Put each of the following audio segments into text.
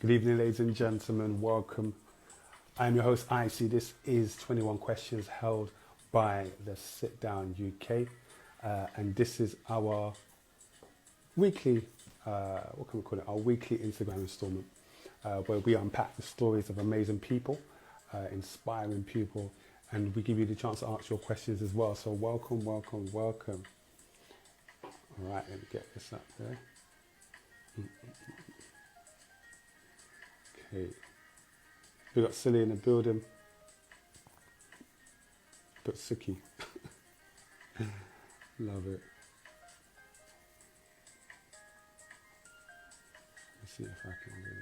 Good evening, ladies and gentlemen. Welcome. I'm your host, IC. This is 21 Questions held by the Sit Down UK. And this is our weekly, what can we call it? Our weekly Instagram installment, where we unpack the stories of amazing people, inspiring people, and we give you the chance to ask your questions as well. So welcome. All right, let me get this up there. Okay. We got Suli in the building. Got Suki. Love it. Let's see if I can read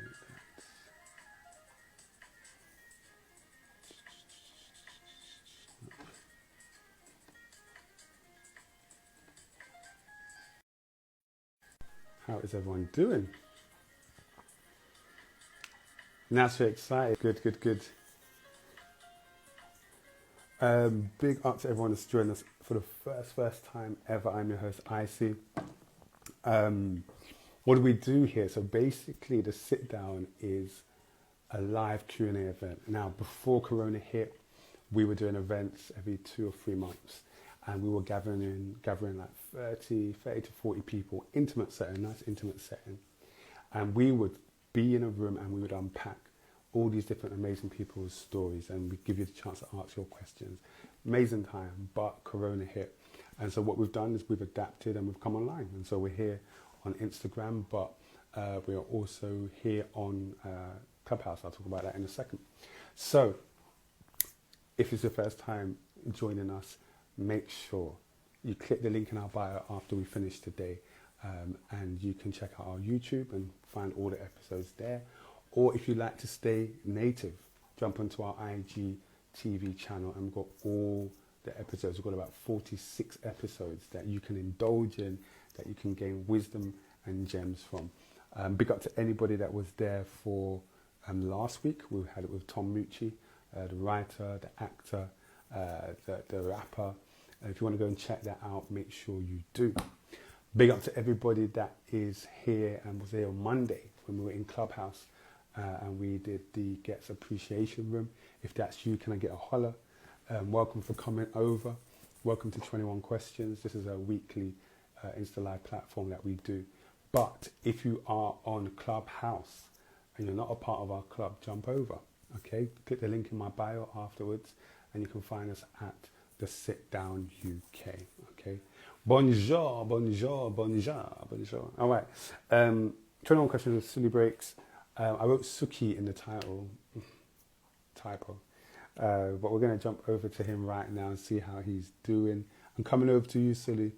that. How is everyone doing? Now so excited. Good. Big up to everyone that's joined us for the first time ever. I'm your host, IC. What do we do here? So basically the sit down is a live Q&A event. Now before Corona hit, we were doing events every 2 or 3 months, and we were gathering like 30 to 40 people, nice intimate setting. And we would be in a room and we would unpack all these different amazing people's stories, and we give you the chance to ask your questions. Amazing time, but Corona hit. And so what we've done is we've adapted and we've come online. And so we're here on Instagram, but we are also here on Clubhouse. I'll talk about that in a second. So if it's your first time joining us, make sure you click the link in our bio after we finish today. And you can check out our YouTube and find all the episodes there. Or if you like to stay native, jump onto our IGTV channel, and we've got all the episodes. We've got about 46 episodes that you can indulge in, that you can gain wisdom and gems from. Big up to anybody that was there for last week. We had it with Tom Mucci, the writer, the actor, the rapper. If you want to go and check that out, make sure you do. Big up to everybody that is here and was here on Monday when we were in Clubhouse and we did the Gets Appreciation Room. If that's you, can I get a holler? Welcome for coming over. Welcome to 21 Questions. This is a weekly Insta Live platform that we do. But if you are on Clubhouse and you're not a part of our club, jump over, okay? Click the link in my bio afterwards and you can find us at the Sit Down UK, okay? Bonjour. All right. 21 Questions with Suli Breaks. I wrote Suki in the title. Typo. But we're going to jump over to him right now and see how he's doing. I'm coming over to you, Suli.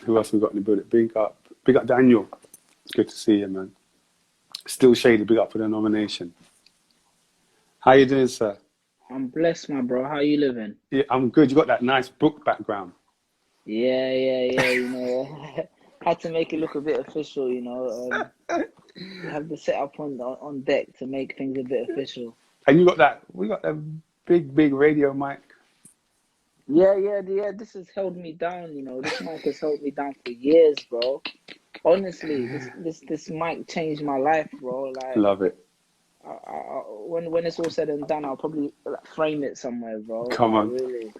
Who else we got in the building? Big up Daniel. It's good to see you, man. Still Shady, big up for the nomination. How you doing, sir? I'm blessed, my bro. How you living? Yeah, I'm good. You got that nice book background. Yeah. You know, had to make it look a bit official. You know, have the setup on deck to make things a bit official. And we got that big radio mic. Yeah. This has held me down. You know, this mic has held me down for years, bro. Honestly, this mic changed my life, bro. Like, love it. When it's all said and done, I'll probably frame it somewhere, bro. Come on. Really.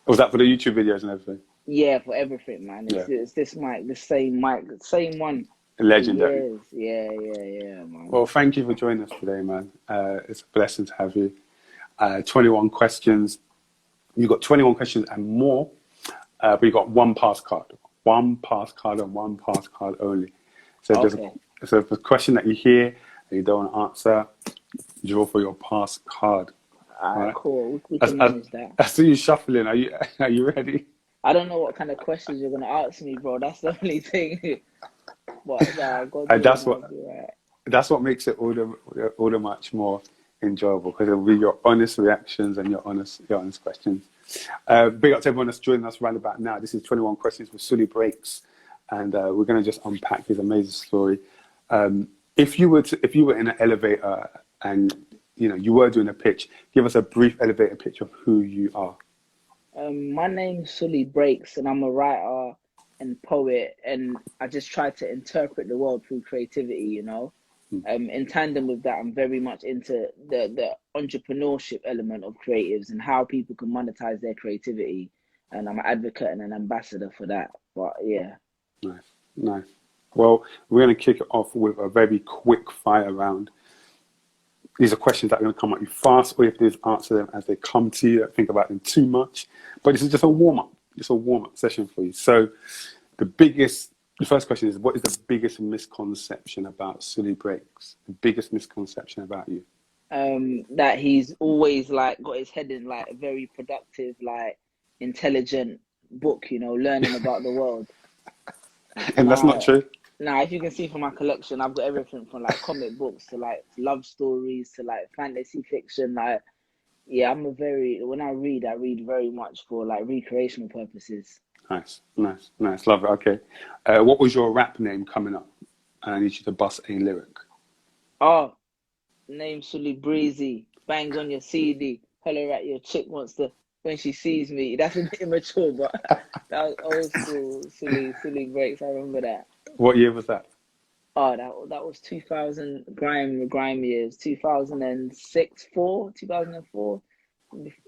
Was that for the YouTube videos and everything? Yeah, for everything, man. It's this mic, the same one. Legendary. Yeah, man. Well, thank you for joining us today, man. It's a blessing to have you. 21 questions. You got 21 questions and more, but you got one pass card. One pass card and one pass card only. So so if a question that you hear and you don't want to answer, draw for your pass card. All right, cool. We can manage that. I see you shuffling. Are you ready? I don't know what kind of questions you're gonna ask me, bro. That's the only thing. But that's what makes it all the much more enjoyable, because it'll be your honest reactions and your honest questions. Big up to everyone that's joining us right about now. This is 21 Questions with Suli Breaks, and we're going to just unpack his amazing story. If you were in an elevator and you were doing a pitch, give us a brief elevator pitch of who you are. My name's Suli Breaks, and I'm a writer and poet, and I just try to interpret the world through creativity, In tandem with that, I'm very much into the entrepreneurship element of creatives and how people can monetize their creativity. And I'm an advocate and an ambassador for that. But yeah. Nice, nice. Well, we're going to kick it off with a very quick fire round. These are questions that are going to come at you fast, or if there's answer them as they come to you. Don't think about them too much. But this is just a warm-up. It's a warm-up session for you. So the first question is, what is the biggest misconception about Suli Breaks? The biggest misconception about you? That he's always like got his head in like a very productive, like intelligent book, learning about the world. And that's not true. Now, if you can see from my collection, I've got everything from like comic books to like love stories to like fantasy fiction. Like, yeah, when I read very much for like recreational purposes. Nice. Love it. Okay. What was your rap name coming up? And I need you to bust a lyric. Oh, name Suli Breezy. Bangs on your CD. Holler at your chick when she sees me. That's a bit immature, but that was old school Suli Breaks. I remember that. What year was that? Oh, that was 2000 grime years. 2006, 2004.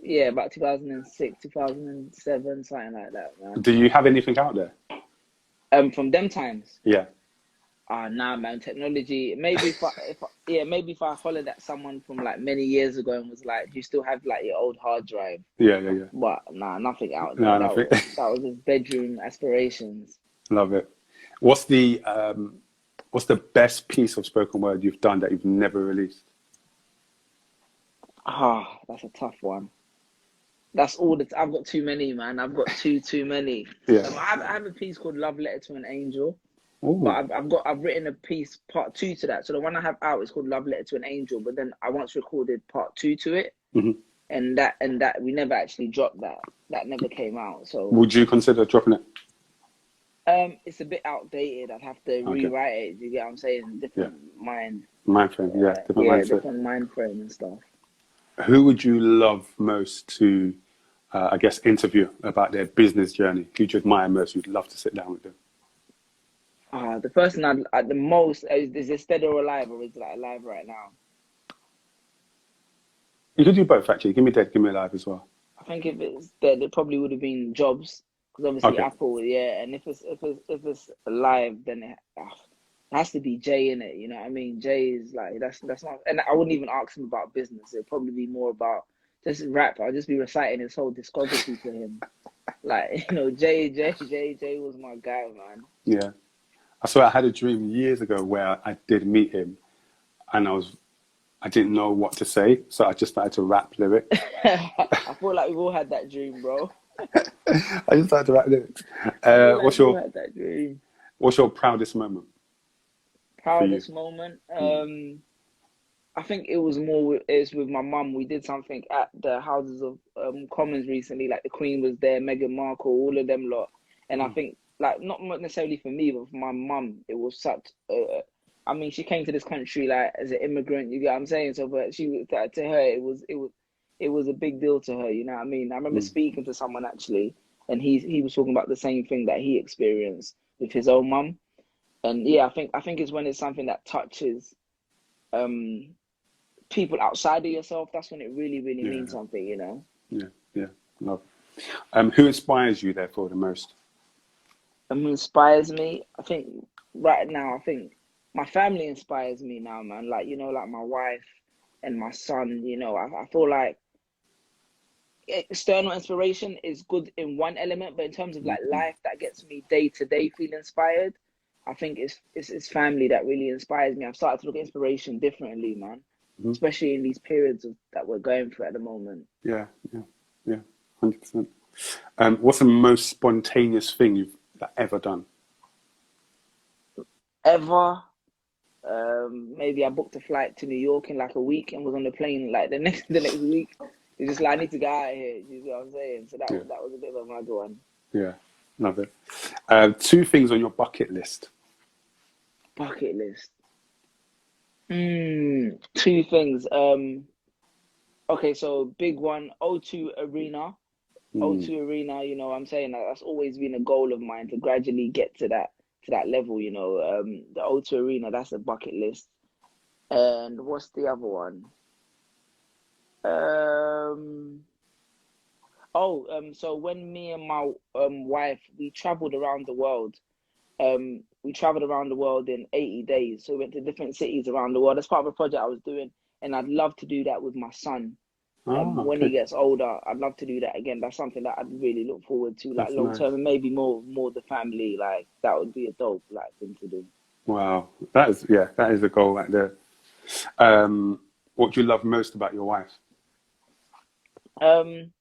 Yeah, about 2006, 2007, something like that, man. Do you have anything out there? From them times? Yeah. Nah, man. Technology. Maybe if I hollered at someone from like many years ago and was like, "Do you still have like your old hard drive?" Yeah. But nah, nothing out there. No, nothing. That was his bedroom aspirations. Love it. What's the best piece of spoken word you've done that you've never released? That's a tough one. That's all I've got too many, man. I've got too many. Yeah. I have a piece called "Love Letter to an Angel." Ooh. But I've written a piece part 2 to that. So the one I have out is called Love Letter to an Angel, but then I once recorded part 2 to it. Mm-hmm. And that we never actually dropped that. That never came out. So would you consider dropping it? It's a bit outdated. I'd have to rewrite it. Do you get what I'm saying? Different mind frame, different mindset. Different mind frame and stuff. Who would you love most to interview about their business journey? Who do you admire most? You'd love to sit down with them. The person I'd the most is it dead or alive, or is it like alive right now? You could do both, actually. Give me dead, give me alive as well. I think if it's dead, it probably would have been Jobs, because obviously Apple, yeah. And if it's alive, then it has to be Jay in it. You know what I mean? Jay is like that's not. And I wouldn't even ask him about business. It'd probably be more about just rap. I'll just be reciting his whole discography to him. Like, Jay was my guy, man. Yeah. I swear I had a dream years ago where I did meet him, and I didn't know what to say, so I just started to rap lyrics. I feel like we've all had that dream, bro. I just started to rap lyrics. What's your proudest moment? Proudest moment? I think it was with my mum. We did something at the Houses of Commons recently, like the Queen was there, Meghan Markle, all of them lot. And I think, like, not necessarily for me, but for my mum, it was such I mean, she came to this country like as an immigrant, you get what I'm saying? So, but to her, it was a big deal to her, you know what I mean? I remember speaking to someone actually, and he was talking about the same thing that he experienced with his own mum. And yeah, I think it's when it's something that touches people outside of yourself, that's when it really, really means something, you know? Yeah, love. Who inspires you, therefore, the most? Who inspires me? I think right now, my family inspires me now, man. Like, you know, like my wife and my son, you know, I feel like external inspiration is good in one element, but in terms of like life that gets me day to day feel inspired, I think it's family that really inspires me. I've started to look at inspiration differently, man, especially in these periods that we're going through at the moment. Yeah, 100%. What's the most spontaneous thing you've ever done? Ever? Maybe I booked a flight to New York in like a week and was on the plane like the next week. It's just like, I need to get out of here. You know what I'm saying? So that was a bit of a mad one. Yeah, love it. 2 things on your bucket list. Bucket list. 2 things. Okay, so big one, O2 Arena. O2 Arena, you know what I'm saying? That's always been a goal of mine to gradually get to that level, you know. The O2 Arena, that's a bucket list. And what's the other one? So when me and my wife, we traveled around the world. We traveled around the world in 80 days. So we went to different cities around the world. That's part of a project I was doing, and I'd love to do that with my son. Oh, When he okay. gets older, I'd love to do that again. That's something that I'd really look forward to, like That's long nice. term, and maybe more the family. Like that would be a dope like thing to do. Wow. That is a goal right there. What do you love most about your wife? Um,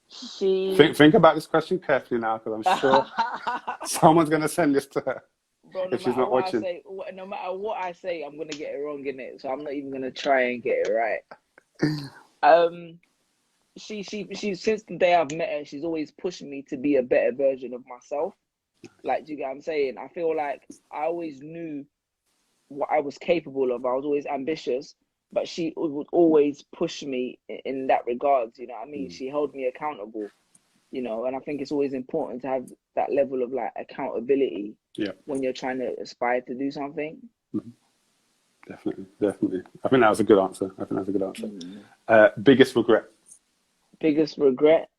she, Think about this question carefully now, because I'm sure someone's going to send this to her bro. No if she's matter not what I watching. say, no matter what I say, I'm gonna get it wrong in it. So I'm not even gonna try and get it right. Um, she since the day I've met her, she's always pushing me to be a better version of myself. Like, do you get what I'm saying? I feel like I always knew what I was capable of. I was always ambitious, but she would always push me in that regards. You know what I mean? Mm. She held me accountable. And I think it's always important to have that level of like accountability Yeah, when you're trying to aspire to do something. definitely, definitely. I think that was a good answer. Mm. Biggest regret? Biggest regret.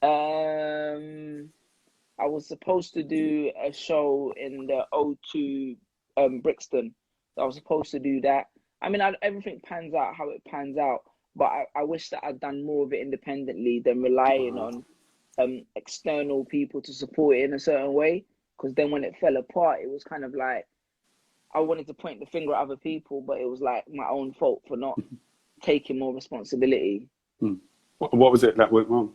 Um, I was supposed to do a show in the O2 Brixton. I was supposed to do that. I mean, everything pans out how it pans out, but I wish that I'd done more of it independently than relying Uh, on external people to support it in a certain way. Because then when it fell apart, it was kind of like I wanted to point the finger at other people, but it was like my own fault for not taking more responsibility. mm. What was it that went wrong?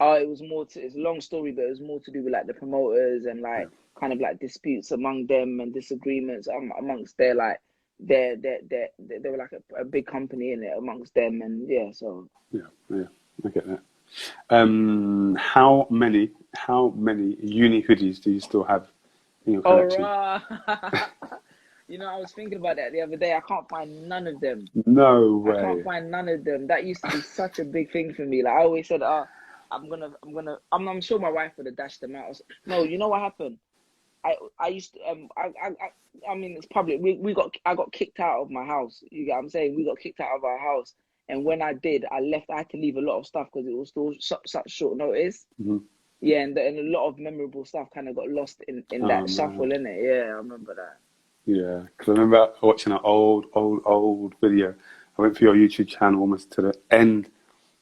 It was more to, it's a long story, but it was more to do with like the promoters and Yeah, like kind of like disputes among them and disagreements amongst their like they were like a big company in it amongst them, and yeah, so yeah, yeah. I get that. How many uni hoodies do you still have in your all collection? right. I was thinking about that the other day. I can't find none of them. No I can't way. find none of them. That used to be such a big thing for me. Like I always said, I'm sure my wife would have dashed them out. No, you know what happened? I used to I mean it's public. I got kicked out of my house. You get what I'm saying? We got kicked out of our house, and when I did, I left. I had to leave a lot of stuff because it was still such short notice. Hmm. Yeah, and a lot of memorable stuff kind of got lost in Oh that man. shuffle, innit? Yeah, I remember that. Yeah, because I remember watching an old video. I went through your YouTube channel almost to the end,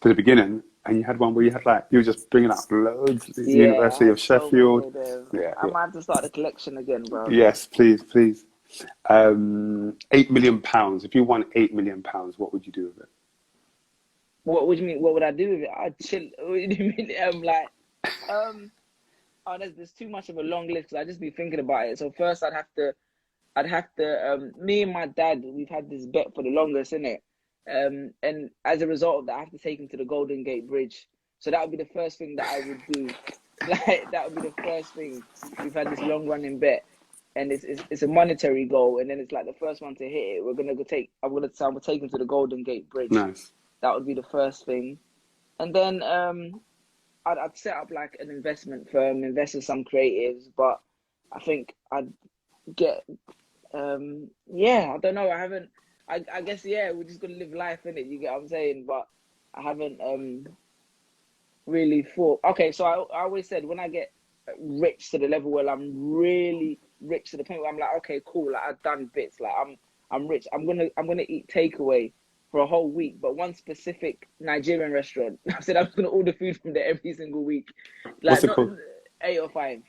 to the beginning, and you had one where you were just bringing up loads. The Yeah, I University had of so many Sheffield. of them. Yeah, I yeah. might have to start the collection again, bro. Yes, please, please. £8 million. If you won £8 million, what would you do with it? What would you mean? What would I do with it? I'd chill. What do you mean? I'm like, um, oh, there's too much of a long list because I just be thinking about it. So first, me and my dad, we've had this bet for the longest, innit? And as a result of that, I have to take him to the Golden Gate Bridge. So that would be the first thing that I would do. Like that would be the first thing. We've had this long running bet, and it's a monetary goal, and then it's like the first one to hit it. I'm gonna take him to the Golden Gate Bridge. Nice. That would be the first thing, and then I'd set up like an investment firm, invest in some creatives, but I think I'd get yeah, I don't know. I guess yeah, we're just gonna live life in it. You get what I'm saying? But I haven't really thought. Okay, so I always said when I get rich to the level where I'm really rich to the point where I'm like, okay, cool. Like I've done bits. Like I'm rich. I'm gonna eat takeaway for a whole week, but one specific Nigerian restaurant. I said I'm gonna order food from there every single week, like What's it not called? 8 or 5.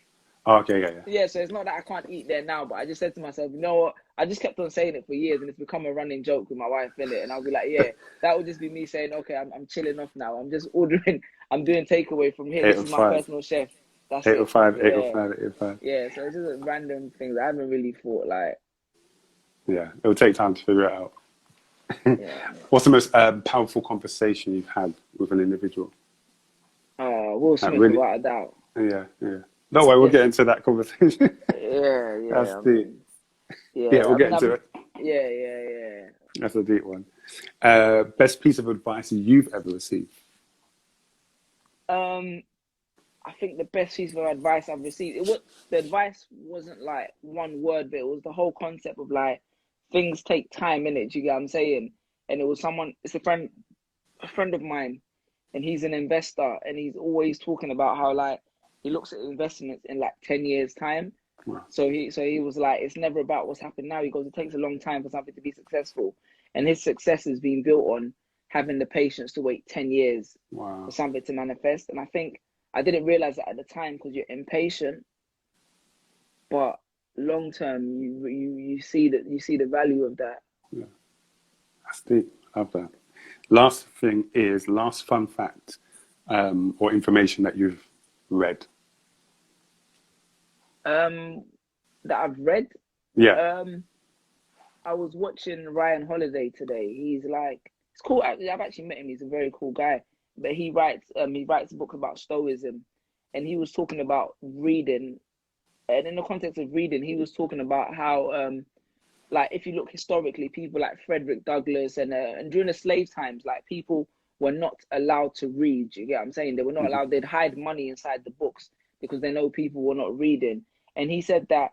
Oh, okay, yeah, yeah. Yeah, so it's not that I can't eat there now, but I just said to myself, you know what? I just kept on saying it for years, and it's become a running joke with my wife in it. And I'll be like, yeah, that would just be me saying, okay, I'm chilling off now. I'm just ordering. I'm doing takeaway from here. Eight This or is my five. personal chef. That's Eight or it. five, eight or Yeah, five, 8 or 5. yeah. So it's just random things. I haven't really thought like, Yeah, it will take time to figure it out. yeah. What's the most powerful conversation you've had with an individual? Will Like Smith, really? without a doubt. Yeah, yeah. No way, we'll Yes. get into that conversation. Yeah, That's yeah. I deep. mean, Yeah, yeah. we'll I get mean, into it. yeah, yeah, yeah. That's a deep one. Best piece of advice you've ever received? Um, I think the best piece of advice I've received, the advice wasn't like one word, but it was the whole concept of like things take time in it. You get what I'm saying? And it was it's a friend of mine, and he's an investor, and he's always talking about how like he looks at investments in like 10 years time. Wow. So he was like, it's never about what's happened now. He goes, it takes a long time for something to be successful, and his success is being built on having the patience to wait 10 years Wow. for something to manifest. And I think I didn't realize that at the time because you're impatient, but long term you see the value of that. Yeah, that's deep. Love that. Last thing is last fun fact or information that you've read. That I've read. Yeah. I was watching Ryan Holiday today. He's like, it's cool. I've actually met him. He's a very cool guy. But he writes a book about Stoicism, and he was talking about reading. And in the context of reading, he was talking about how, like, if you look historically, people like Frederick Douglass and during the slave times, like, people were not allowed to read. You get what I'm saying? They were not allowed. They'd hide money inside the books because they know people were not reading. And he said that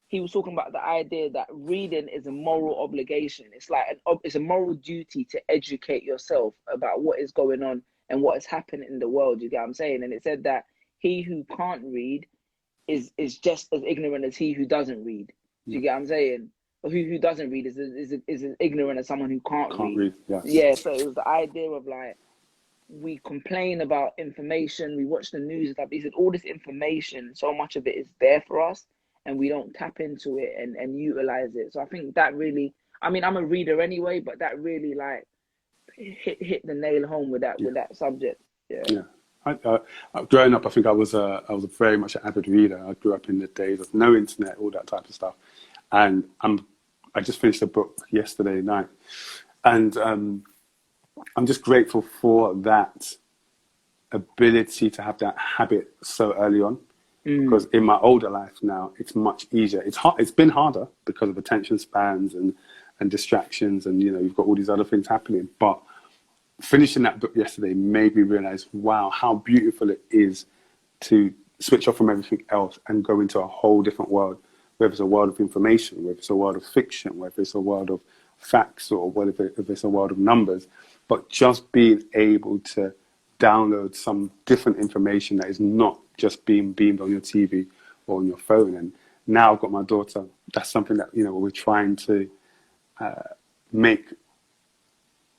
he was talking about the idea that reading is a moral obligation. It's like it's a moral duty to educate yourself about what is going on and what is happening in the world. You get what I'm saying? And it said that he who can't read is just as ignorant as he who doesn't read. Do you get what I'm saying? Or who doesn't read is as ignorant as someone who can't read. Yes. Yeah, so it was the idea of like, we complain about information, we watch the news and stuff. He said all this information, so much of it is there for us, and we don't tap into it and utilize it. So I think that really, I mean, I'm a reader anyway, but that really like hit the nail home with that subject. Yeah. Growing up, I think I was a very much an avid reader. I grew up in the days of no internet, all that type of stuff, and I just finished a book yesterday night, and I'm just grateful for that ability to have that habit so early on. Because in my older life now, it's much easier. It's been harder because of attention spans and distractions, and you've got all these other things happening. But finishing that book yesterday made me realize, wow, how beautiful it is to switch off from everything else and go into a whole different world. Whether it's a world of information, whether it's a world of fiction, whether it's a world of facts, or whether it's a world of numbers, but just being able to download some different information that is not just being beamed on your TV or on your phone. And now I've got my daughter. That's something that we're trying to make,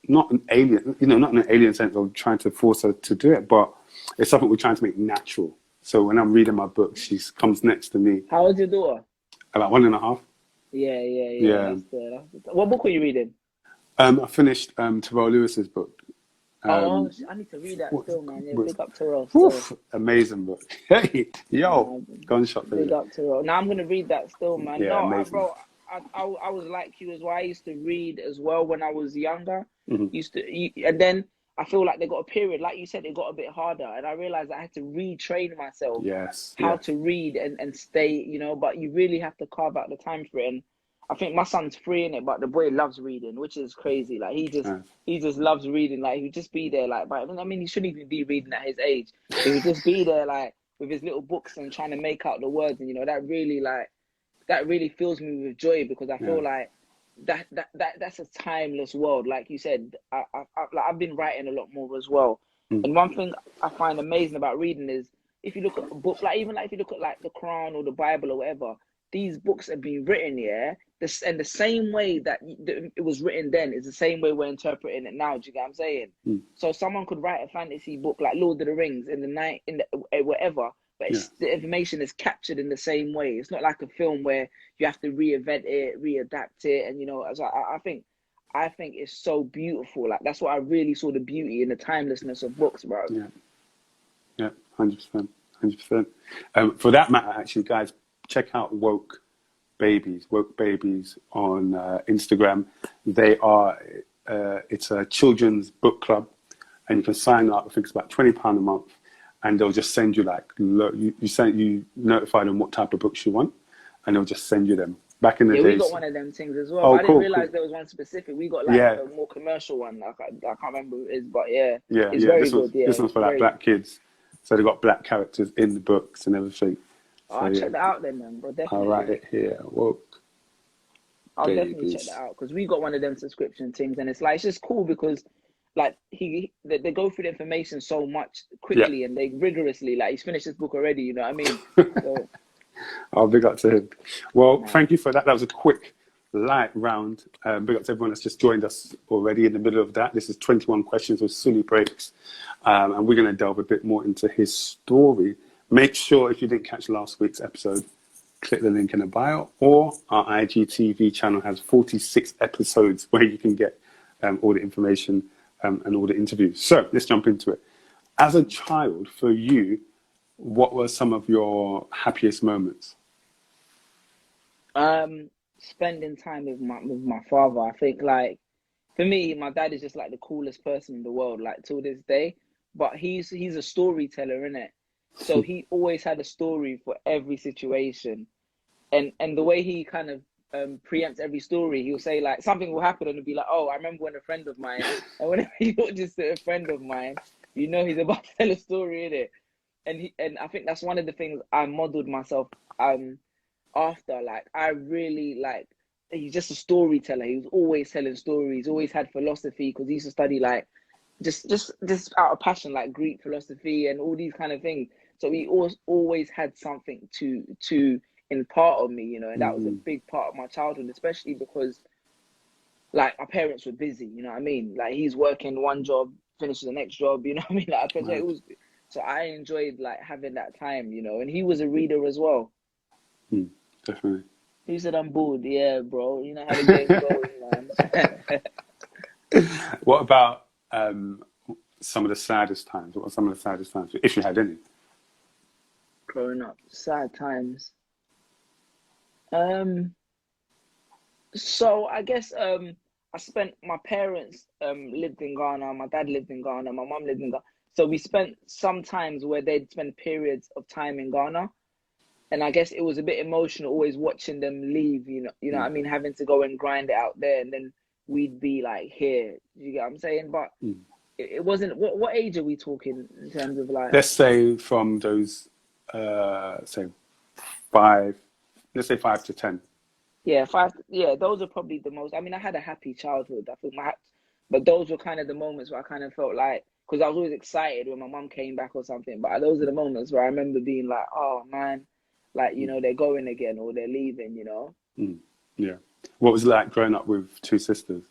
not an alien, not in an alien sense of trying to force her to do it, but it's something we're trying to make natural. So when I'm reading my book, she comes next to me. How old's your daughter? About 1.5. Yeah. That's good. What book were you reading? I finished Terrell Lewis's book. I need to read that still, man. Yeah, big up Terrell. Amazing book. Hey, yo, gunshot. Big up Terrell. Now I'm gonna read that still, man. Yeah, amazing. Bro, I was like you as well. I used to read as well when I was younger. And then I feel like they got a period, like you said, it got a bit harder, and I realized I had to retrain myself. How to read and stay, but you really have to carve out the time for it. And I think my son's 3 in it, but the boy loves reading, which is crazy. Like he just loves reading. Like he would just be there, like, but I mean, he shouldn't even be reading at his age. He would just be there, like, with his little books and trying to make out the words, and that really fills me with joy, because I feel like that's a timeless world. Like you said, I've been writing a lot more as well. And one thing I find amazing about reading is, if you look at a book, like even like if you look at like the Quran or the Bible or whatever, these books have been written, and the same way that it was written then is the same way we're interpreting it now. Do you get what I'm saying? So someone could write a fantasy book like Lord of the Rings in whatever, but the information is captured in the same way. It's not like a film where you have to reinvent it, readapt it, and so I think it's so beautiful. Like that's what I really saw, the beauty and the timelessness of books, bro. Yeah, 100%. For that matter, actually, guys, check out Woke Babies on Instagram. They are it's a children's book club, and you can sign up. I think it's about £20 a month, and they'll just send you you notify them what type of books you want, and they'll just send you them. Back in the days, we got one of them things as well. I didn't realize there was one specific. We got a more commercial one. I can't remember who it is, but it's very good. This one's for like black kids, so they got black characters in the books and everything. I'll check that out then, man, bro. Definitely. I'll write it here. Woke I'll definitely check that babies. out because we got one of them subscription things, and it's like it's just cool because like they go through the information so much Yeah. quickly and they rigorously. Like he's finished his book already, you know what I mean? So I'll big up to him. Well, nah. thank you for that. That was a quick, light round. Big up to everyone that's just joined us already in the middle of that. This is 21 questions with Suli Breaks. And we're going to delve a bit more into his story. Make sure if you didn't catch last week's episode, click the link in the bio, or our IGTV channel has 46 episodes where you can get all the information and all the interviews. So let's jump into it. As a child, for you, what were some of your happiest moments? Spending time with my father. I think like for me, my dad is just like the coolest person in the world, like till this day. But he's a storyteller, innit? So he always had a story for every situation. And the way he kind of preempts every story, he'll say like something will happen and it'll be like, oh, I remember when a friend of mine, and whenever he watches a friend of mine, you know he's about to tell a story in it. And I think that's one of the things I modeled myself after. Like I really like he's just a storyteller. He was always telling stories, always had philosophy because he used to study like just out of passion, like Greek philosophy and all these kind of things. So he always had something to impart on me, you know, and that was a big part of my childhood, especially because like our parents were busy, you know what I mean? Like he's working one job, finishes the next job, you know what I mean? Like so it was, so I enjoyed like having that time, you know, and he was a reader as well. Definitely. He said, I'm bored. Yeah, bro. You know how the game goes, man. What about some of the saddest times? What were some of the saddest times, if you had any? Growing up, sad times. So I guess I spent my parents lived in Ghana, my dad lived in Ghana, my mom lived in Ghana. So we spent some times where they'd spend periods of time in Ghana. And I guess it was a bit emotional always watching them leave, you know what I mean, having to go and grind it out there and then we'd be like here. You get what I'm saying? But it wasn't what age are we talking in terms of like, Let's say from those say 5, let's say 5 to 10. yeah, 5, yeah, those are probably the most. I mean, I had a happy childhood. I think but those were kind of the moments where I kind of felt like, because I was always excited when my mom came back or something. But those are the moments where I remember being like, oh man, like, you know, they're going again or they're leaving, you know. Yeah. What was it like growing up with 2 sisters?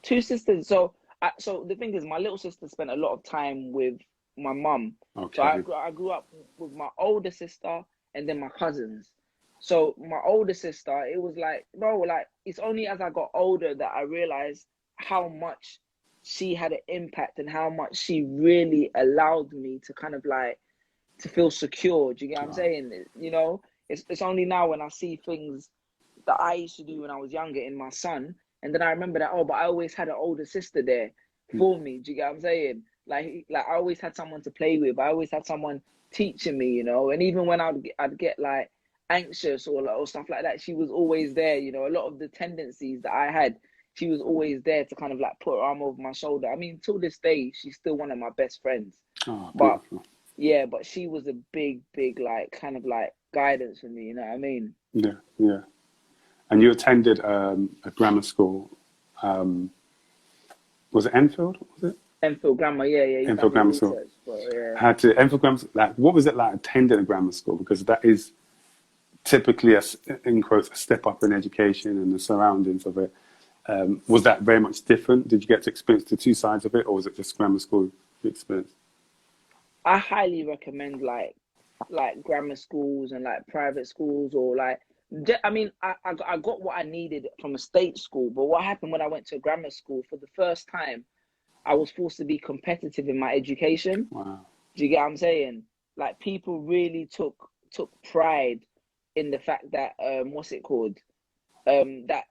2 sisters. So the thing is, my little sister spent a lot of time with my mum. Okay. So I grew up with my older sister and then my cousins. So my older sister, it was like, bro, like it's only as I got older that I realized how much she had an impact and how much she really allowed me to kind of like to feel secure. Do you get what I'm saying? You know, it's only now when I see things that I used to do when I was younger in my son, and then I remember that, oh, but I always had an older sister there for me. Do you get what I'm saying? Like I always had someone to play with. I always had someone teaching me, you know. And even when I'd get like anxious or stuff like that, she was always there. You know, a lot of the tendencies that I had, she was always there to kind of like put her arm over my shoulder. I mean, till this day, she's still one of my best friends. Oh, but beautiful. yeah, but she was a big like kind of like guidance for me. You know what I mean? Yeah, yeah. And you attended a grammar school. Was it Enfield? Was it? Enfield Grammar, yeah. Enfield Grammar School. Enfield Grammar School. Like, what was it like attending a grammar school? Because that is typically in quotes, a step up in education and the surroundings of it. Was that very much different? Did you get to experience the 2 sides of it, or was it just grammar school experience? I highly recommend like grammar schools and like private schools or like. I mean, I got what I needed from a state school, but what happened when I went to a grammar school for the first time, I was forced to be competitive in my education. Wow. Do you get what I'm saying? Like people really took pride in the fact that what's it called? That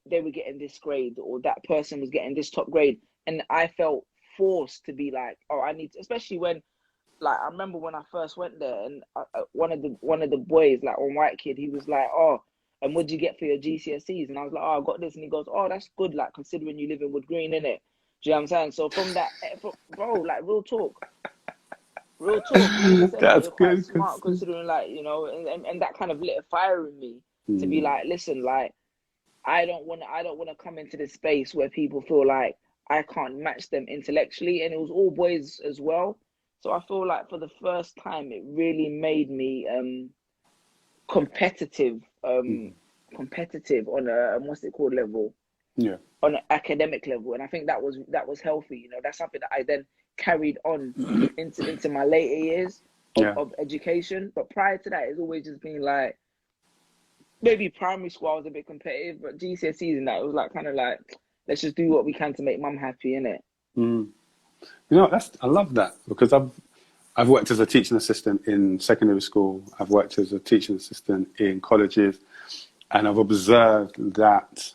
they were getting this grade or that person was getting this top grade, and I felt forced to be like, oh, I need to, especially when. Like I remember when I first went there, and one of the boys, like one white kid, he was like, "Oh, and what'd you get for your GCSEs?" And I was like, "Oh, I got this." And he goes, "Oh, that's good, like considering you live in Wood Green, innit?" Do you know what I'm saying? So from that, bro, like real talk. He said, "Like, you're quite smart considering, like you know," and that kind of lit a fire in me to be like, "Listen, like I don't want to come into this space where people feel like I can't match them intellectually, and it was all boys as well. So I feel like for the first time, it really made me competitive, competitive on a what's it called level, Yeah. on an academic level, and I think that was healthy. You know, that's something that I then carried on into my later years of education. But prior to that, it's always just been like, maybe primary school I was a bit competitive, but GCSEs and that, it was like kind of like, let's just do what we can to make mum happy, innit? You know, I love that, because I've worked as a teaching assistant in secondary school. I've worked as a teaching assistant in colleges, and I've observed that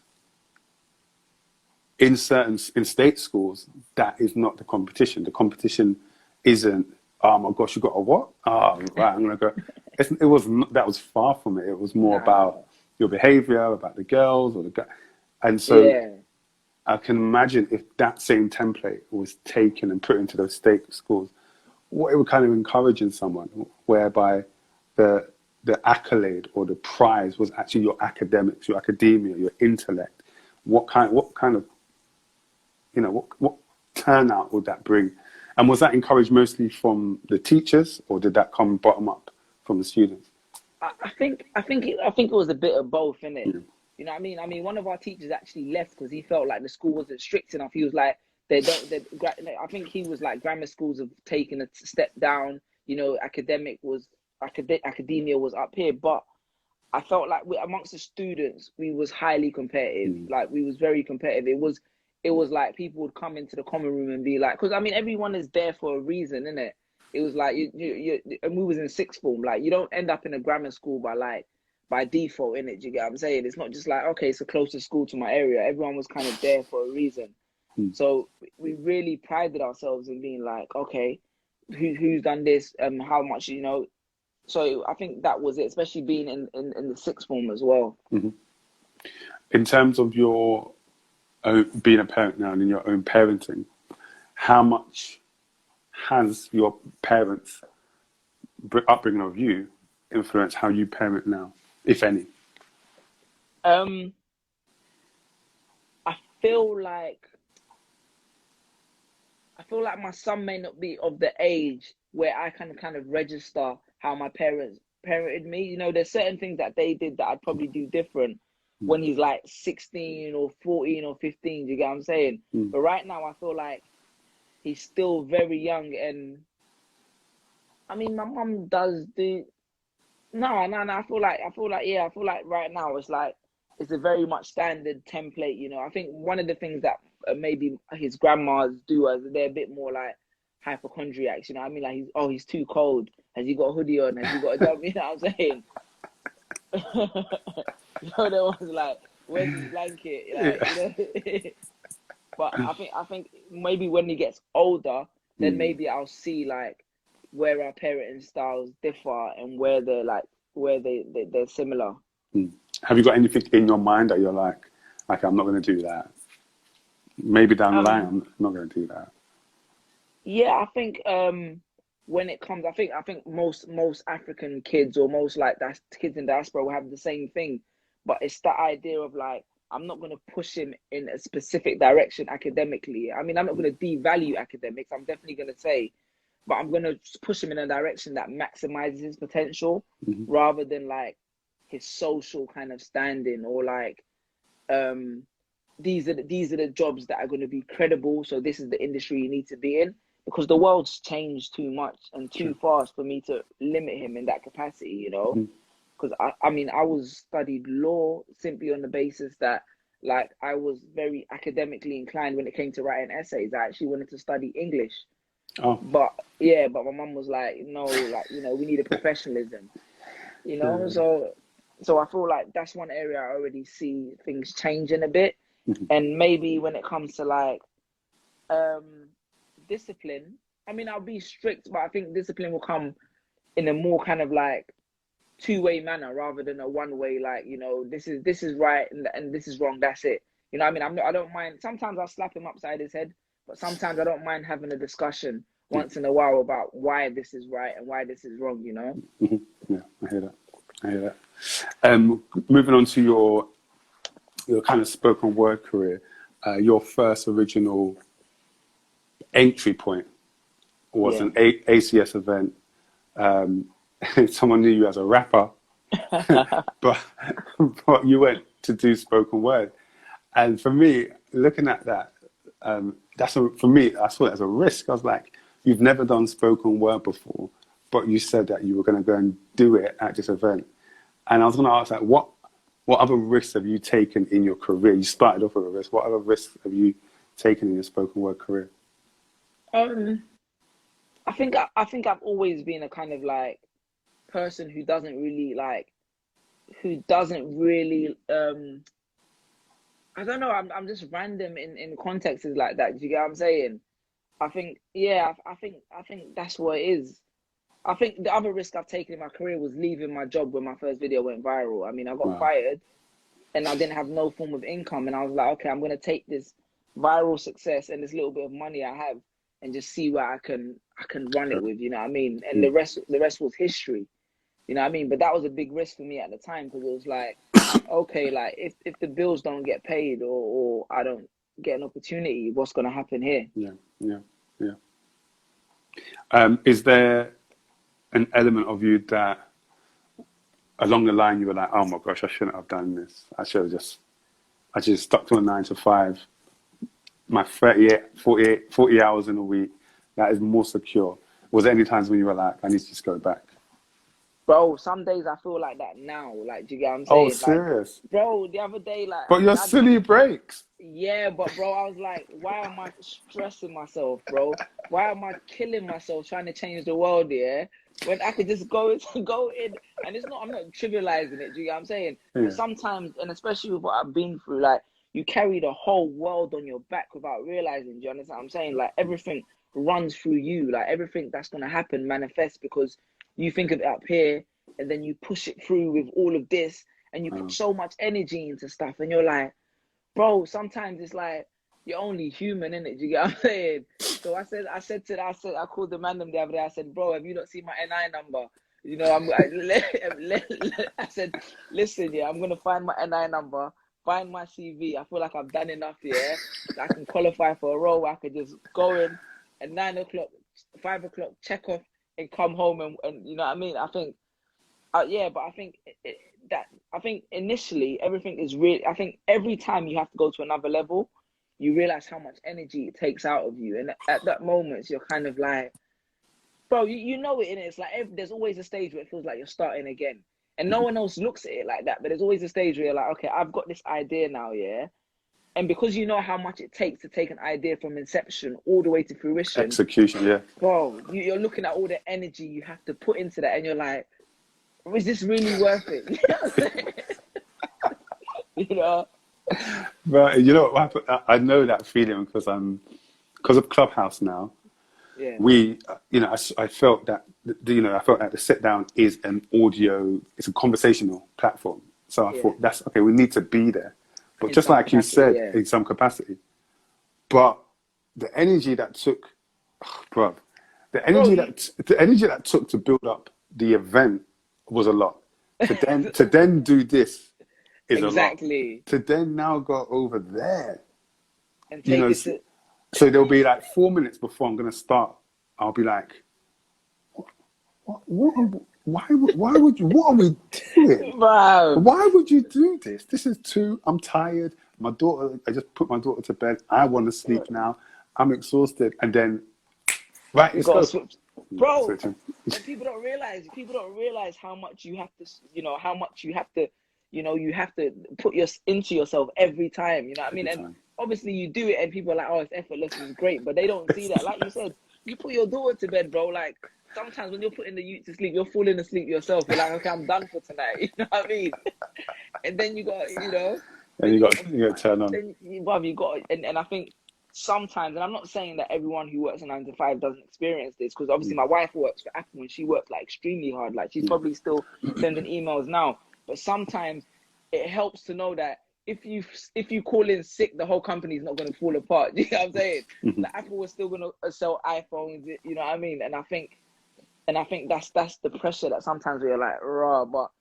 in state schools, that is not the competition. The competition isn't, oh my gosh, you got a what? Oh, right, I'm gonna go. That was far from it. It was more about your behavior, about the girls or the guys. And so I can imagine if that same template was taken and put into those state schools, what it would kind of encourage in someone, whereby the accolade or the prize was actually your academics, your academia, your intellect. What kind of, you know, what turnout would that bring? And was that encouraged mostly from the teachers, or did that come bottom up from the students? I think it was a bit of both, innit? Yeah. You know what I mean? I mean, one of our teachers actually left because he felt like the school wasn't strict enough. He was like, I think he was like, grammar schools have taken a step down. You know, academia was up here, but I felt like amongst the students, we was highly competitive. Like, we was very competitive. It was like people would come into the common room and be like, because I mean, everyone is there for a reason, innit? It was like and we was in sixth form. Like, you don't end up in a grammar school by default, innit? Do you get what I'm saying? It's not just like, okay, it's the closest school to my area. Everyone was kind of there for a reason. So we really prided ourselves in being like, okay, who's done this? How much, you know? So I think that was it, especially being in the sixth form as well. In terms of your being a parent now and in your own parenting, how much has your parents' upbringing of you influenced how you parent now, if any? I feel like my son may not be of the age where I can kind of register how my parents parented me. You know, there's certain things that they did that I'd probably do different when he's like 16 or 14 or 15. You get what I'm saying? But right now, I feel like he's still very young, and I mean, my mum does do. No. I feel like right now it's a very much standard template. You know, I think one of the things that maybe his grandmas do is they're a bit more like hypochondriacs. You know what I mean? Like, he's too cold. Has he got a hoodie on? Has he got a job? You know what I'm saying? You know, there was like, where's his blanket? Like, you know. But I think maybe when he gets older, then maybe I'll see like where our parenting styles differ and where they're similar. Have you got anything in your mind that you're like, I'm not going to do that? Maybe down the line, I'm not going to do that. Yeah, I think when it comes, I think most African kids, or most like kids in diaspora, will have the same thing. But it's that idea of like, I'm not going to push him in a specific direction academically. I mean, I'm not going to devalue academics. I'm definitely going to say, but I'm going to push him in a direction that maximizes his potential, rather than like his social kind of standing, or like, these are the jobs that are going to be credible. So this is the industry you need to be in, because the world's changed too much and too fast for me to limit him in that capacity, you know? Because I mean, I studied law simply on the basis that like I was very academically inclined when it came to writing essays. I actually wanted to study English. But my mum was like, no, like, you know, we need a professionalism, you know? So I feel like that's one area I already see things changing a bit. And maybe when it comes to like discipline, I mean, I'll be strict, but I think discipline will come in a more kind of like two-way manner rather than a one-way, like, you know, this is right and this is wrong, that's it. You know what I mean? I don't mind. Sometimes I'll slap him upside his head, but sometimes I don't mind having a discussion once in a while about why this is right and why this is wrong, you know? Yeah, I hear that. Moving on to your your kind of spoken word career, your first original entry point was an ACS event. Someone knew you as a rapper, but you went to do spoken word. And for me, looking at that, for me, I saw it as a risk. I was like, you've never done spoken word before, but you said that you were going to go and do it at this event. And I was going to ask, like, what other risks have you taken in your career? You started off with a risk. What other risks have you taken in your spoken word career? I think I've always been a kind of like person who doesn't really I don't know, I'm just random in contexts like that. Do you get what I'm saying? I think that's what it is. I think the other risk I've taken in my career was leaving my job when my first video went viral. I mean, I got fired and I didn't have no form of income, and I was like, okay, I'm gonna take this viral success and this little bit of money I have and just see where I can run it with, you know what I mean? And the rest was history. You know what I mean? But that was a big risk for me at the time, because it was like, okay, like if the bills don't get paid or I don't get an opportunity, what's going to happen here? Yeah. Is there an element of you that along the line you were like, oh my gosh, I shouldn't have done this. I just stuck to a 9 to 5. My 40 hours in a week, that is more secure. Was there any times when you were like, I need to just go back? Bro, some days I feel like that now. Like, do you get what I'm saying? Oh, serious? Like, bro, the other day, like... But your silly breaks. Yeah, but bro, I was like, why am I stressing myself, bro? Why am I killing myself trying to change the world, yeah? When I could just go in, and I'm not trivializing it, do you get what I'm saying? Yeah. But sometimes, and especially with what I've been through, like, you carry the whole world on your back without realizing, do you understand what I'm saying? Like, everything runs through you. Like, everything that's going to happen manifests because you think of it up here, and then you push it through with all of this, and you put so much energy into stuff, and you're like, bro, sometimes it's like you're only human, innit? Do you get what I'm saying? So I called the man the other day. I said, bro, have you not seen my NI number? You know, I said, listen, yeah, I'm gonna find my NI number, find my CV. I feel like I've done enough, yeah. I can qualify for a role where I could just go in at 9 o'clock, 5 o'clock, check off, and come home, and you know what I mean? I think, but I think I think initially everything is really, I think every time you have to go to another level, you realize how much energy it takes out of you. And at that moment, you're kind of like, bro, you know it, innit? It's like there's always a stage where it feels like you're starting again. And no one else looks at it like that, but there's always a stage where you're like, okay, I've got this idea now, yeah? And because you know how much it takes to take an idea from inception all the way to fruition. Execution, yeah. Bro, you're looking at all the energy you have to put into that, and you're like, is this really worth it? You know what I'm saying? You know? But you know what happened? I know that feeling because of Clubhouse now. Yeah. I felt that the sit down is an audio, it's a conversational platform. So I thought that's okay. We need to be there, but in just like you said, in some capacity. But the energy that took, the energy that took to build up the event was a lot. To then do this is exactly. A lot. To then now go over there, and take it so there'll be like 4 minutes before I'm gonna start. I'll be like, what are we doing? Wow. Why would you do this? This is I'm tired. I just put my daughter to bed. I want to sleep now. I'm exhausted. And then, right, you got to switch. Bro, and people don't realize how much you have to, you have to put into yourself every time, you know what I mean? And obviously you do it and people are like, oh, it's effortless, it's great, but they don't see that. Like you said, you put your daughter to bed, bro. Like sometimes when you're putting the youth to sleep, you're falling asleep yourself. You're like, okay, I'm done for tonight. You know what I mean? And then you got, and you got to turn on. Then, you got, and I think sometimes, and I'm not saying that everyone who works a 9 to 5 doesn't experience this, because obviously my wife works for Apple and she works like extremely hard. Like she's probably still sending emails now, but sometimes it helps to know that if you call in sick, the whole company's not going to fall apart. You know what I'm saying? Like Apple was still going to sell iPhones. You know what I mean? And I think that's the pressure that sometimes we're like, raw. But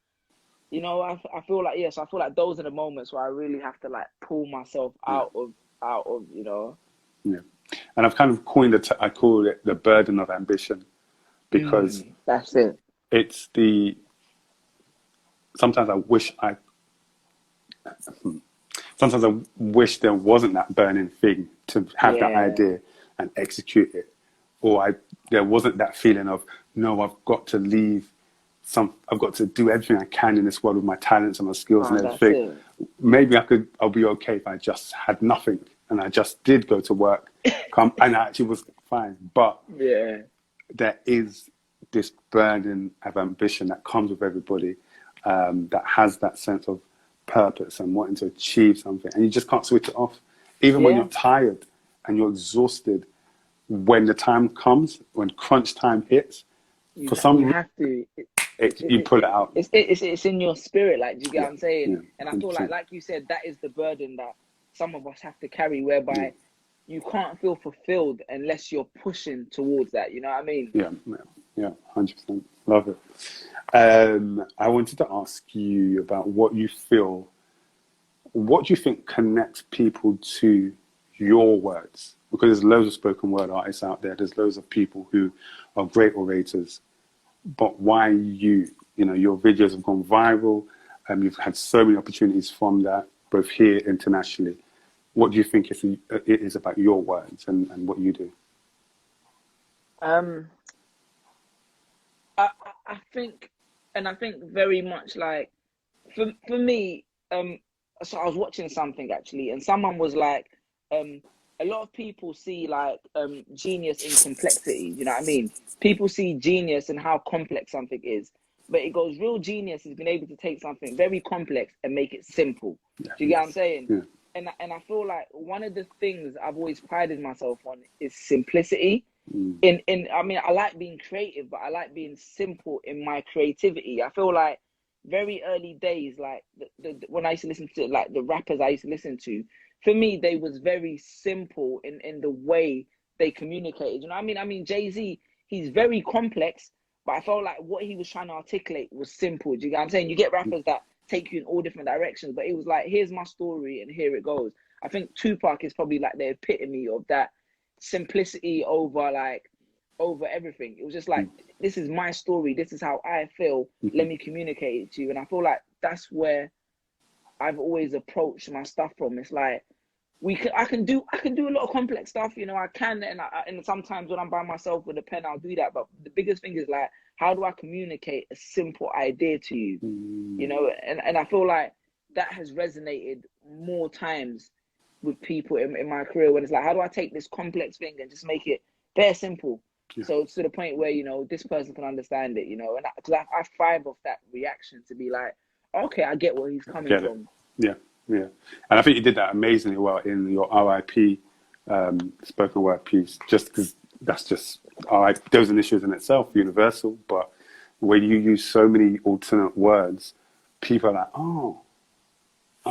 you know, I feel like, yes, I feel like those are the moments where I really have to like pull myself out of, you know. Yeah. And I've kind of coined it, I call it the burden of ambition, because That's it. it's sometimes I wish there wasn't that burning thing to have that idea and execute it. Or there wasn't that feeling of, no, I've got to do everything I can in this world with my talents and my skills and everything. Maybe I'll be okay if I just had nothing and I just did go to work, and I actually was fine. But there is this burden of ambition that comes with everybody, that has that sense of purpose and wanting to achieve something, and you just can't switch it off. Even when you're tired and you're exhausted, when the time comes, when crunch time hits, you have to. You pull it out. It's in your spirit, like, do you get what I'm saying? Yeah, and I feel like you said, that is the burden that some of us have to carry, whereby you can't feel fulfilled unless you're pushing towards that. You know what I mean? Yeah, 100%. Love it. I wanted to ask you about what do you think connects people to your words? Because there's loads of spoken word artists out there. There's loads of people who are great orators. But why your videos have gone viral, and you've had so many opportunities from that, both here internationally. What do you think it is about your words and what you do? I think very much like, for me, so I was watching something actually, and someone was like, a lot of people see like genius in complexity. You know what I mean? People see genius in how complex something is, but it goes, real genius has been able to take something very complex and make it simple. Do you get what I'm saying? Yeah. And I feel like one of the things I've always prided myself on is simplicity. I mean, I like being creative, but I like being simple in my creativity. I feel like very early days, like when I used to listen to like the rappers I used to listen to, for me, they was very simple in the way they communicated. You know what I mean? I mean, Jay-Z, he's very complex, but I felt like what he was trying to articulate was simple. Do you get what I'm saying? You get rappers that take you in all different directions, but it was like, here's my story and here it goes. I think Tupac is probably like the epitome of that simplicity over everything. It was just like, this is my story. This is how I feel. Let me communicate it to you. And I feel like that's where I've always approached my stuff from. It's like, I can do a lot of complex stuff, you know, I can, and sometimes when I'm by myself with a pen, I'll do that. But the biggest thing is like, how do I communicate a simple idea to you? You know, and I feel like that has resonated more times with people in my career, when it's like, how do I take this complex thing and just make it very simple? So to the point where, you know, this person can understand it, you know, and because I thrive off that reaction to be like, okay, I get where he's coming from. Yeah. And I think you did that amazingly well in your RIP spoken word piece, just because that's just, there was an issue in itself, universal, but when you use so many alternate words, people are like, oh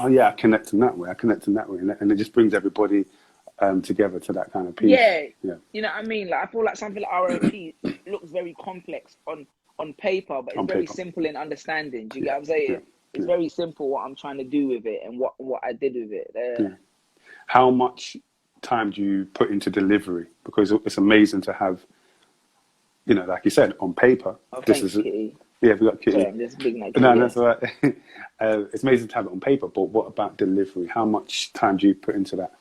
yeah, I connect in that way, and it just brings everybody together to that kind of piece. Yeah. You know what I mean? Like, I feel like something like RIP looks very complex on paper, but it's very simple in understanding. Do you get what I'm saying? It's very simple what I'm trying to do with it and what I did with it. How much time do you put into delivery? Because it's amazing to have, you know, like you said, on paper. Kitty. Yeah, we got Kitty. Sorry, I'm just big like No, that's all right. It's amazing to have it on paper, but what about delivery? How much time do you put into that?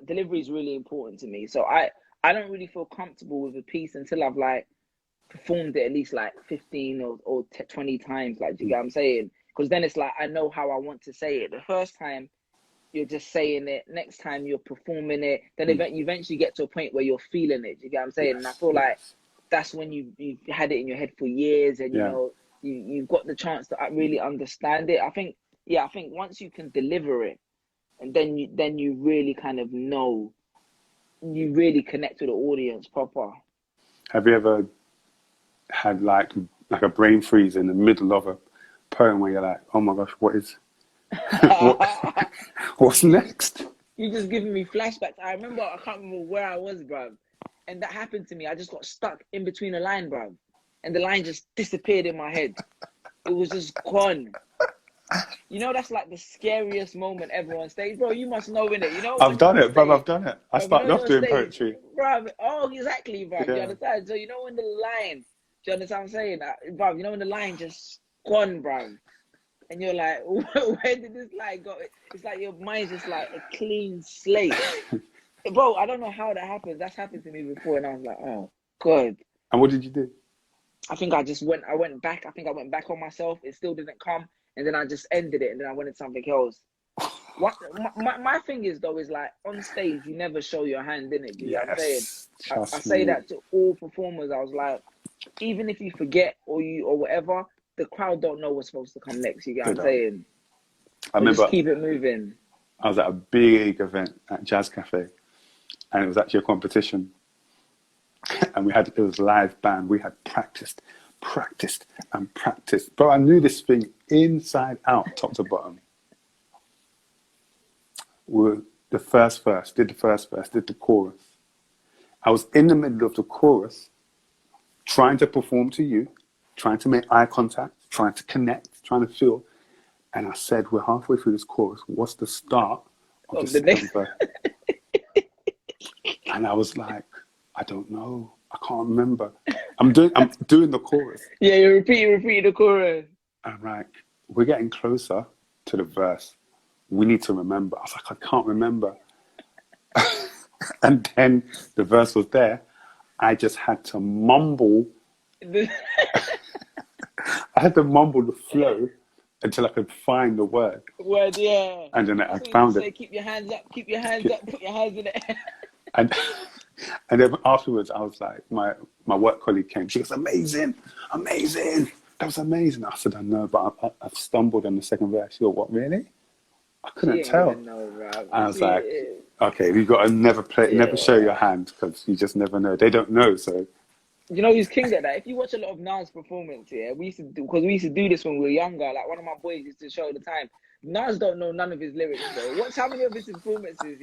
Delivery is really important to me. So I don't really feel comfortable with a piece until I've like performed it at least like 15 or 20 times. Like, do you get what I'm saying? Because then it's like, I know how I want to say it. The first time you're just saying it, next time you're performing it, then you eventually get to a point where you're feeling it. Do you get what I'm saying? And I feel like that's when you've had it in your head for years, and you know you've got the chance to really understand it. I think once you can deliver it, and then you really kind of know, you really connect with the audience proper. Have you ever had like a brain freeze in the middle of a poem where you're like, oh my gosh, what's next? You're just giving me flashbacks. I can't remember where I was, bruv. And that happened to me. I just got stuck in between a line, bruv. And the line just disappeared in my head. It was just gone. You know, that's like the scariest moment ever on stage, bro. You must know, innit? You know, I've done it, bro. I've done it. I started off doing poetry. Bro, oh, exactly, bro. Yeah. You understand? So, you know, when the line, do you understand what I'm saying? Bro, you know, when the line just gone, bro. And you're like, where did this line go? It's like your mind's just like a clean slate. Bro, I don't know how that happens. That's happened to me before, and I was like, oh, God. And what did you do? I think I went back. I think I went back on myself. It still didn't come. And then I just ended it, and then I went into something else. What my thing is, though, is like, on stage, you never show your hand, innit? You know what I'm saying? I say that to all performers. I was like, even if you forget or whatever, the crowd don't know what's supposed to come next. You get what I'm saying? I remember, just keep it moving. I was at a big event at Jazz Cafe, and it was actually a competition. And it was a live band. We had practiced, and practiced. Bro, I knew this thing inside out, top to bottom. Did the first verse, did the chorus. I was in the middle of the chorus, trying to perform to you, trying to make eye contact, trying to connect, trying to feel. And I said, we're halfway through this chorus. What's the start of the next verse? And I was like, I don't know. I can't remember. I'm doing the chorus. Yeah, you're repeating the chorus. I'm like, we're getting closer to the verse. We need to remember. I was like, I can't remember. And then the verse was there. I just had to mumble. I had to mumble the flow until I could find the word. Word, yeah. And then I found it. Keep your hands up, put your hands in the air. And then afterwards, I was like, my work colleague came. She goes, amazing. That was amazing. I said, I know, but I've stumbled on the second verse. She goes, what, really? I couldn't tell. I was like, okay, you've got to never show your hand, because you just never know. They don't know, so. You know, he's king at that. If you watch a lot of Nas performance, we used to do this when we were younger. Like, one of my boys used to show at the time. Nas don't know none of his lyrics, bro. Watch how many of his performances,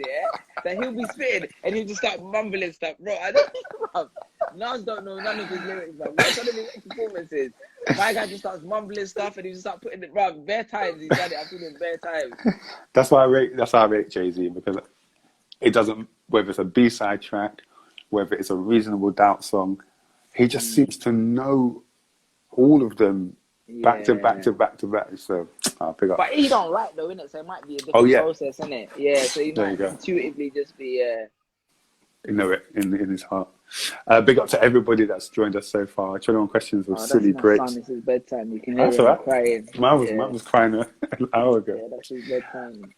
that he'll be spitting and he'll just start mumbling stuff, bro. Nas don't know none of his lyrics, bro. Watch some of his performances. My guy just starts mumbling stuff and he just start putting it, bro. Bare times he's done it. I've seen it bare times. That's how I rate Jay-Z, because it doesn't, whether it's a B-side track, whether it's a Reasonable Doubt song, he just seems to know all of them. Back to back. So I'll pick up. But he don't write though, innit? So it might be a different process, innit? Yeah. So he might intuitively just be. You know it in his heart. Big up to everybody that's joined us so far. 21 questions with Suli breaks. This is bedtime. You can hear him crying. Mine was crying an hour ago. Yeah, that's his bedtime.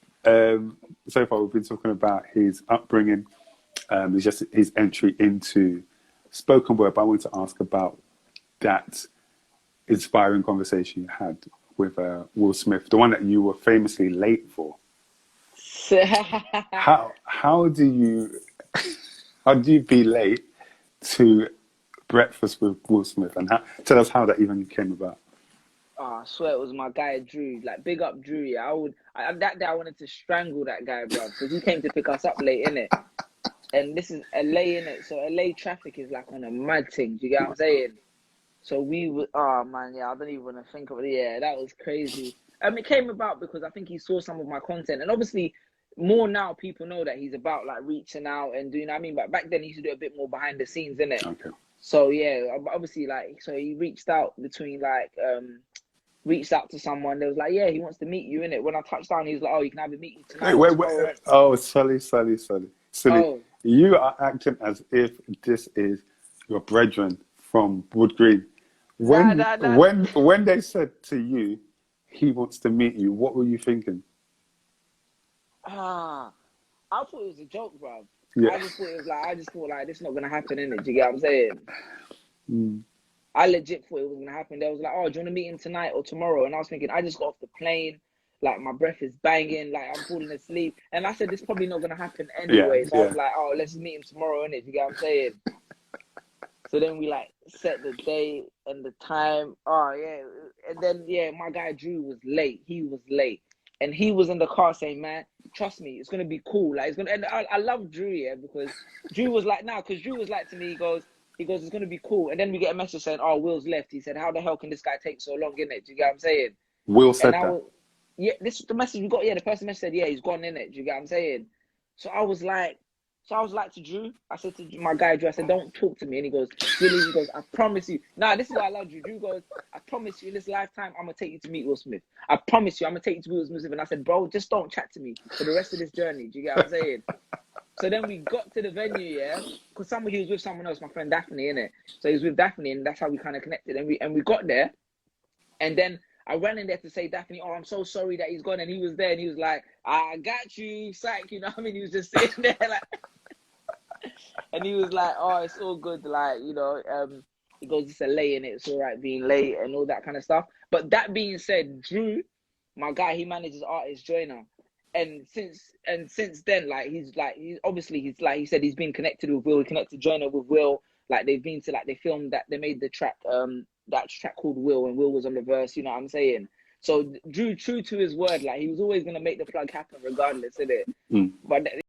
So far we've been talking about his upbringing, his entry into spoken word. But I wanted to ask about that inspiring conversation you had with Will Smith, the one that you were famously late for. How do you be late to breakfast with Will Smith, and tell us how that even came about? Oh, I swear it was my guy Drew. Like, big up Drew. Yeah, that day I wanted to strangle that guy, bro, because he came to pick us up late, innit? And this is LA, innit? So LA traffic is like on a mad thing. Do you get what I'm saying? So we were, I don't even want to think of it. Yeah, that was crazy. It came about because I think he saw some of my content. And obviously, more now, people know that he's about, like, reaching out and doing, but back then he used to do a bit more behind the scenes, innit? Okay. So, yeah, obviously, like, so he reached out to someone. They was like, yeah, he wants to meet you, innit? When I touched down, he was like, oh, you can have a meeting tonight. Wait. Oh, Sully. Oh. You are acting as if this is your brethren from Wood Green. When they said to you, he wants to meet you, what were you thinking? I thought it was a joke, bro. Yeah. I just thought this is not gonna happen, innit? Do you get what I'm saying? I legit thought it was gonna happen. They was like, oh, do you want to meet him tonight or tomorrow? And I was thinking, I just got off the plane, like my breath is banging, like I'm falling asleep. And I said, this is probably not gonna happen anyway. So I was like, oh, let's just meet him tomorrow, innit? Do you get what I'm saying? So then we like set the date and the time. Oh yeah, and then my guy Drew was late. He was late, and he was in the car saying, "Man, trust me, it's gonna be cool. Like it's gonna." And I love Drew, because Drew was like, because Drew was like to me, he goes, He goes, it's going to be cool. And then we get a message saying, oh, Will's left. He said, how the hell can this guy take so long, innit? Do you get what I'm saying? Will said that. Yeah, this is the message we got. Yeah, the person message said, yeah, he's gone, innit? Do you get what I'm saying? So I was like to Drew, I said to my guy Drew, I said, don't talk to me. And he goes, Suli, he goes, I promise you. Nah, this is why I love Drew. Drew goes, I promise you in this lifetime, I'm going to take you to meet Will Smith. I promise you, I'm going to take you to Will Smith. And I said, bro, just don't chat to me for the rest of this journey. Do you get what I'm saying? So then we got to the venue, yeah, because he was with someone else, my friend Daphne, innit? So he was with Daphne, and that's how we kind of connected. And we got there, and then I ran in there to say, Daphne, oh, I'm so sorry that he's gone. And he was there, and he was like, I got you, psych, you know what I mean? He was just sitting there, like, and he was like, oh, it's all good, like, you know, he goes, it's a late, and it's all right being late and all that kind of stuff. But that being said, Drew, my guy, he manages Artist Joiner. And since then, like he said he's been connected with Will, he connected Joyner with Will. Like they filmed that, they made the track, that track called Will, and Will was on the verse, you know what I'm saying? So Drew, true to his word, like he was always gonna make the plug happen regardless, innit? But